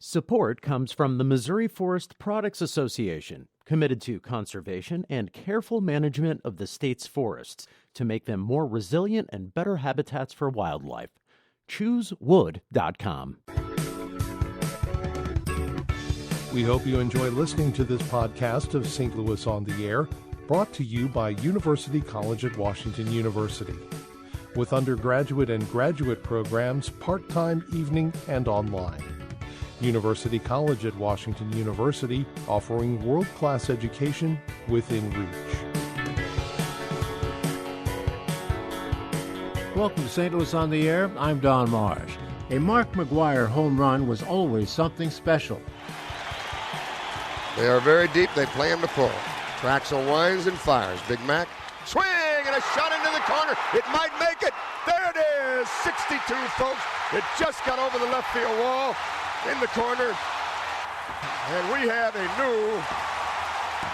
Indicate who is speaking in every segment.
Speaker 1: Support comes from the Missouri Forest Products Association, committed to conservation and careful management of the state's forests to make them more resilient and better habitats for wildlife. ChooseWood.com.
Speaker 2: We hope you enjoy listening to this podcast of St. Louis on the Air, brought to you by University College at Washington University. With undergraduate and graduate programs, part-time, evening, and online. University College at Washington University, offering world-class education within reach.
Speaker 3: Welcome to St. Louis on the Air. I'm Don Marsh. A Mark McGwire home run was always something special.
Speaker 4: They are very deep. They play him to full. Traxel winds and fires. Big Mac, swing, and a shot into the corner. It might make it. There it is. 62, folks. It just got over the left field wall. In the corner, and we have a new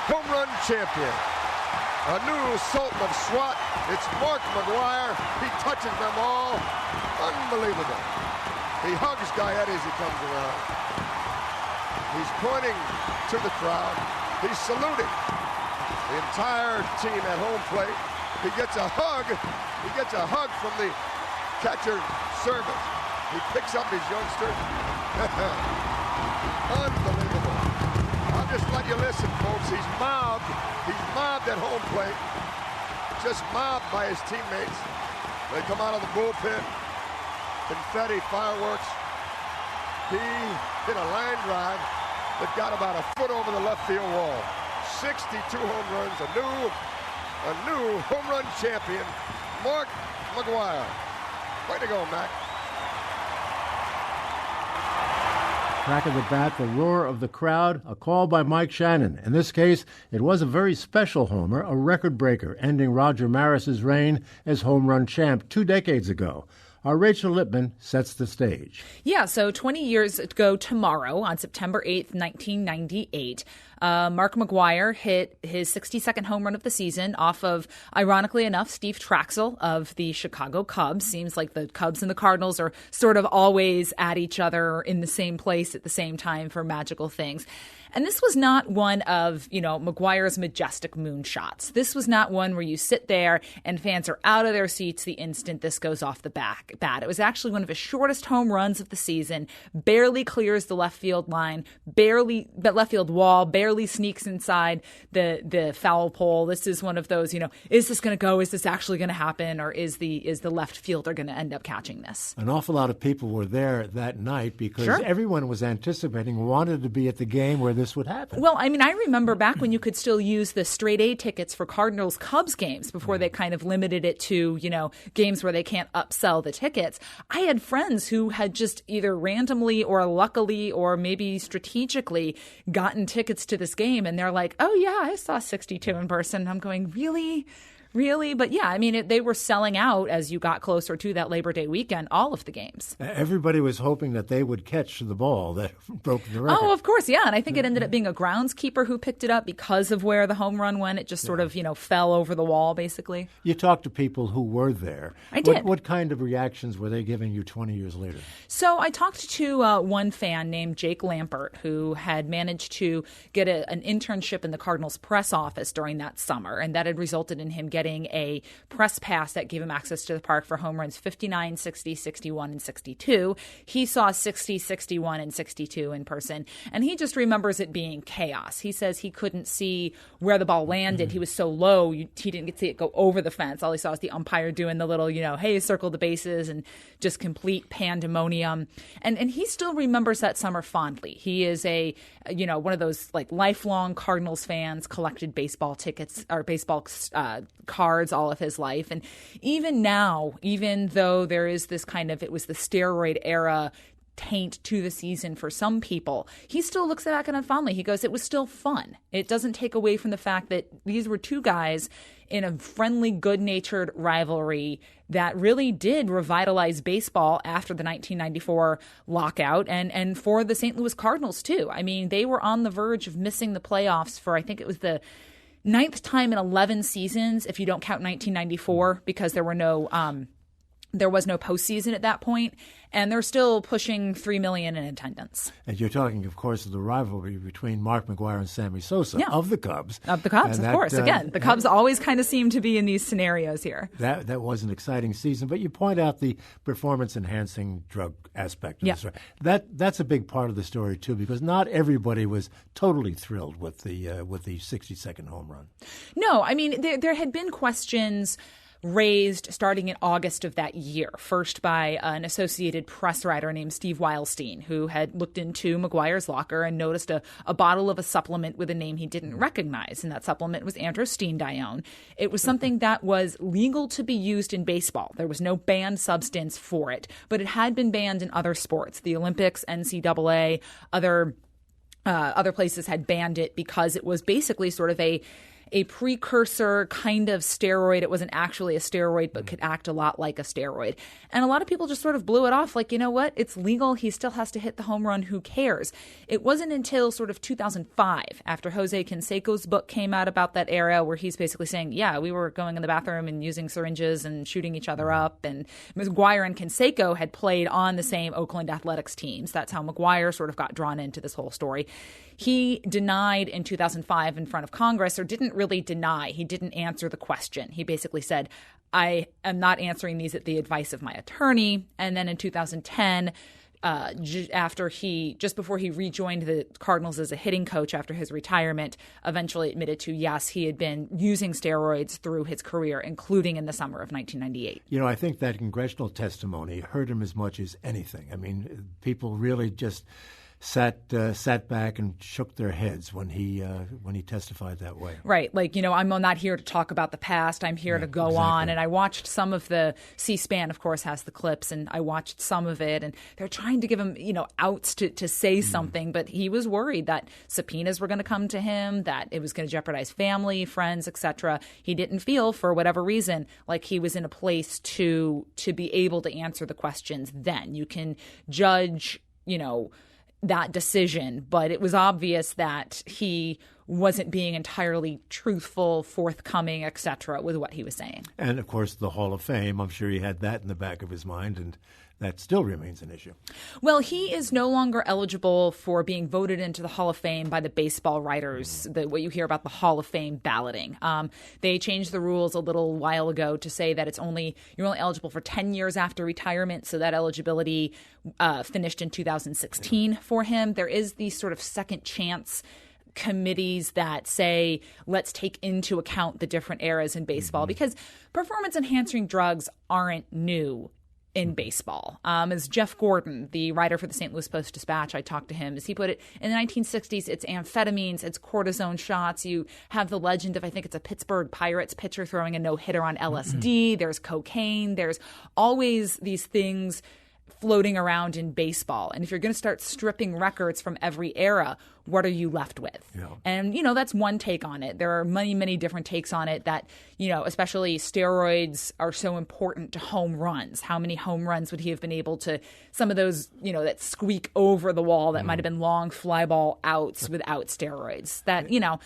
Speaker 4: home run champion, a new Sultan of SWAT. It's Mark McGwire. He touches them all. Unbelievable. He hugs Gaetti as he comes around. He's pointing to the crowd. He's saluting the entire team at home plate. He gets a hug. He gets a hug from the catcher servant. He picks up his youngster. Unbelievable. I'll just let you listen, folks. He's mobbed. He's mobbed at home plate. Just mobbed by his teammates. They come out of the bullpen. Confetti, fireworks. He hit a line drive that got about a foot over the left field wall. 62 home runs. A new home run champion, Mark McGwire. Way to go, Mac.
Speaker 3: Crack of the bat, the roar of the crowd, a call by Mike Shannon. In this case, it was a very special homer, a record breaker, ending Roger Maris's reign as home run champ 2 decades ago. Our Rachel Lippmann sets the stage.
Speaker 5: Yeah, so 20 years ago tomorrow, on September 8th, 1998, Mark McGwire hit his 62nd home run of the season off of, ironically enough, Steve Traxel of the Chicago Cubs. Seems like the Cubs and the Cardinals are sort of always at each other in the same place at the same time for magical things. And this was not one of, McGwire's majestic moonshots. This was not one where you sit there and fans are out of their seats the instant this goes off the bat. It was actually one of his shortest home runs of the season, barely clears the left field line, left field wall, barely sneaks inside the foul pole. This is one of those, is this going to go? Is this actually going to happen? Or is the left fielder going to end up catching this?
Speaker 3: An awful lot of people were there that night because
Speaker 5: Sure.
Speaker 3: Everyone was anticipating, wanted to be at the game where this would happen.
Speaker 5: Well, I remember back when you could still use the straight A tickets for Cardinals Cubs games before they kind of limited it to, games where they can't upsell the tickets. I had friends who had just either randomly or luckily or maybe strategically gotten tickets to this game. And they're like, oh, yeah, I saw 62 in person. I'm going, really? Really? But yeah, they were selling out as you got closer to that Labor Day weekend, all of the games.
Speaker 3: Everybody was hoping that they would catch the ball that broke the record.
Speaker 5: Oh, of course, yeah. And I think it ended up being a groundskeeper who picked it up because of where the home run went. It just sort of, fell over the wall, basically.
Speaker 3: You talked to people who were there.
Speaker 5: I did.
Speaker 3: What kind of reactions were they giving you 20 years later?
Speaker 5: So I talked to one fan named Jake Lampert, who had managed to get an internship in the Cardinals press office during that summer, and that had resulted in him getting a press pass that gave him access to the park for home runs 59, 60, 61, and 62. He saw 60, 61, and 62 in person, and he just remembers it being chaos. He says he couldn't see where the ball landed. He was so low, he didn't get to see it go over the fence. All he saw was the umpire doing the little, hey, circle the bases, and just complete pandemonium. And he still remembers that summer fondly. He is one of those lifelong Cardinals fans, collected baseball tickets or baseball cards all of his life. And even now, even though there is this it was the steroid era taint to the season for some people, he still looks back on it fondly. He goes, it was still fun. It doesn't take away from the fact that these were two guys in a friendly, good-natured rivalry that really did revitalize baseball after the 1994 lockout and for the St. Louis Cardinals, too. They were on the verge of missing the playoffs for, I think it was the 9th time in 11 seasons, if you don't count 1994, because there were no There was no postseason at that point, and they're still pushing 3 million in attendance.
Speaker 3: And you're talking, of course, of the rivalry between Mark McGwire and Sammy Sosa of the Cubs.
Speaker 5: Of the Cubs, of course. Again, the Cubs always kind of seem to be in these scenarios here.
Speaker 3: That was an exciting season, but you point out the performance-enhancing drug aspect of the story. That's a big part of the story, too, because not everybody was totally thrilled with the 60-second home run.
Speaker 5: No, I mean, there had been questions raised starting in August of that year, first by an Associated Press writer named Steve Wildstein, who had looked into McGwire's locker and noticed a bottle of a supplement with a name he didn't recognize, and that supplement was androstenedione. It was something that was legal to be used in baseball. There was no banned substance for it, but it had been banned in other sports. The Olympics, NCAA, other places had banned it because it was basically sort of a precursor kind of steroid. It wasn't actually a steroid, but could act a lot like a steroid. And a lot of people just sort of blew it off like, you know what? It's legal. He still has to hit the home run. Who cares? It wasn't until sort of 2005, after Jose Canseco's book came out about that era, where he's basically saying, yeah, we were going in the bathroom and using syringes and shooting each other up. And McGwire and Canseco had played on the same Oakland Athletics teams. That's how McGwire sort of got drawn into this whole story. He denied in 2005 in front of Congress, or didn't really deny. He didn't answer the question. He basically said, I am not answering these at the advice of my attorney. And then in 2010, just before he rejoined the Cardinals as a hitting coach after his retirement, eventually admitted to, yes, he had been using steroids through his career, including in the summer of 1998.
Speaker 3: You know, I think that congressional testimony hurt him as much as anything. I mean, people really just sat back and shook their heads when he testified that way.
Speaker 5: Right. Like, you know, I'm not here to talk about the past. I'm here to go on. And I watched some of the C-SPAN, of course, has the clips, and I watched some of it. And they're trying to give him, you know, outs to say something. But he was worried that subpoenas were going to come to him, that it was going to jeopardize family, friends, etc. He didn't feel, for whatever reason, like he was in a place to be able to answer the questions then. You can judge, you know, that decision, but it was obvious that he wasn't being entirely truthful, forthcoming, etc., with what he was saying.
Speaker 3: And, of course, the Hall of Fame, I'm sure he had that in the back of his mind, and that still remains an issue.
Speaker 5: Well, he is no longer eligible for being voted into the Hall of Fame by the baseball writers, what you hear about the Hall of Fame balloting. They changed the rules a little while ago to say that you're only eligible for 10 years after retirement, so that eligibility finished in 2016 for him. There is these sort of second chance committees that say, let's take into account the different eras in baseball, because performance-enhancing drugs aren't new in baseball. As Jeff Gordon, the writer for the St. Louis Post-Dispatch, I talked to him, as he put it, in the 1960s, it's amphetamines, it's cortisone shots. You have the legend of, I think it's a Pittsburgh Pirates pitcher throwing a no-hitter on LSD. There's cocaine. There's always these things floating around in baseball. And if you're going to start stripping records from every era, what are you left with? Yeah. And, you know, that's one take on it. There are many, many different takes on it that, you know, especially steroids are so important to home runs. How many home runs would he have been able to, some of those, you know, that squeak over the wall that might have been long fly ball outs without steroids? That, you know,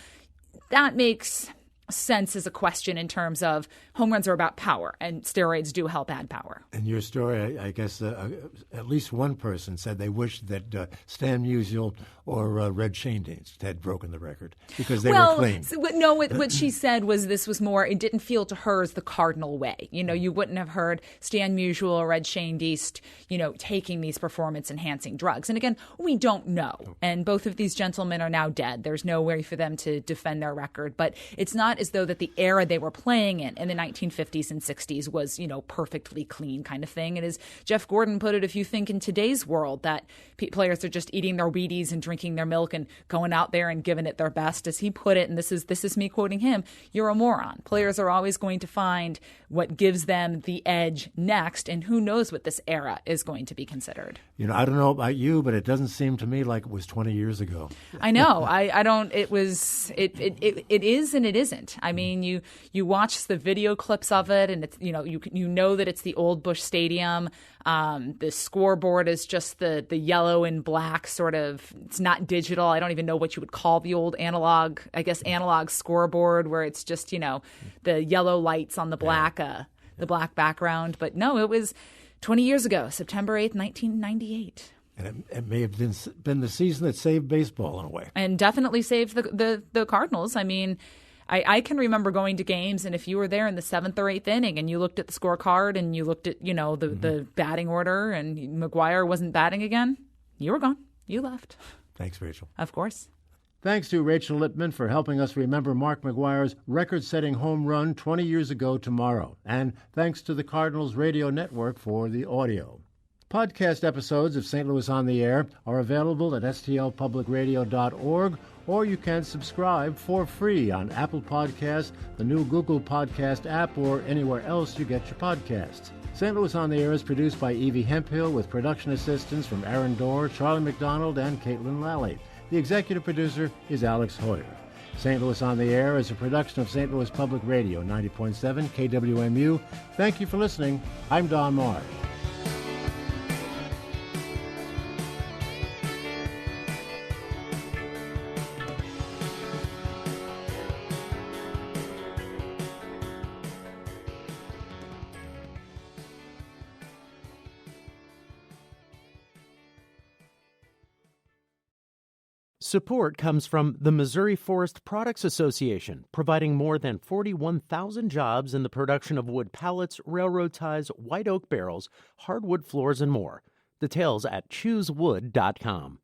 Speaker 5: that makes sense as a question in terms of home runs are about power, and steroids do help add power.
Speaker 3: In your story, I guess at least one person said they wished that Stan Musial or Red Schoendienst had broken the record because they were clean.
Speaker 5: What she said was this was more, it didn't feel to her as the Cardinal way. You know, you wouldn't have heard Stan Musial or Red Schoendienst, you know, taking these performance-enhancing drugs. And again, we don't know. And both of these gentlemen are now dead. There's no way for them to defend their record. But it's not as though that the era they were playing in the 1950s and 60s was, you know, perfectly clean kind of thing. And as Jeff Gordon put it, if you think in today's world that players are just eating their Wheaties and drinking their milk and going out there and giving it their best, as he put it, and this is me quoting him, you're a moron. Players are always going to find what gives them the edge next, and who knows what this era is going to be considered.
Speaker 3: You know, I don't know about you, but it doesn't seem to me like it was 20 years ago.
Speaker 5: I know. I don't. It is and it isn't. I mean, you watch the video clips of it, and it's, you know that it's the old Busch Stadium. The scoreboard is just the yellow and black sort of. It's not digital. I don't even know what you would call the old analog scoreboard, where it's just, the yellow lights on the black. the black background. But no, it was 20 years ago, September 8th, 1998.
Speaker 3: And it may have been the season that saved baseball in a way.
Speaker 5: And definitely saved the Cardinals. I mean, I can remember going to games, and if you were there in the 7th or 8th inning and you looked at the scorecard and you looked at, the batting order and McGwire wasn't batting again, you were gone. You left.
Speaker 3: Thanks, Rachel.
Speaker 5: Of course.
Speaker 3: Thanks to Rachel Lippmann for helping us remember Mark McGwire's record-setting home run 20 years ago tomorrow. And thanks to the Cardinals Radio Network for the audio. Podcast episodes of St. Louis on the Air are available at stlpublicradio.org, or you can subscribe for free on Apple Podcasts, the new Google Podcast app, or anywhere else you get your podcasts. St. Louis on the Air is produced by Evie Hemphill with production assistance from Aaron Dorr, Charlie McDonald, and Caitlin Lally. The executive producer is Alex Hoyer. St. Louis on the Air is a production of St. Louis Public Radio, 90.7 KWMU. Thank you for listening. I'm Don Marsh.
Speaker 1: Support comes from the Missouri Forest Products Association, providing more than 41,000 jobs in the production of wood pallets, railroad ties, white oak barrels, hardwood floors, and more. Details at choosewood.com.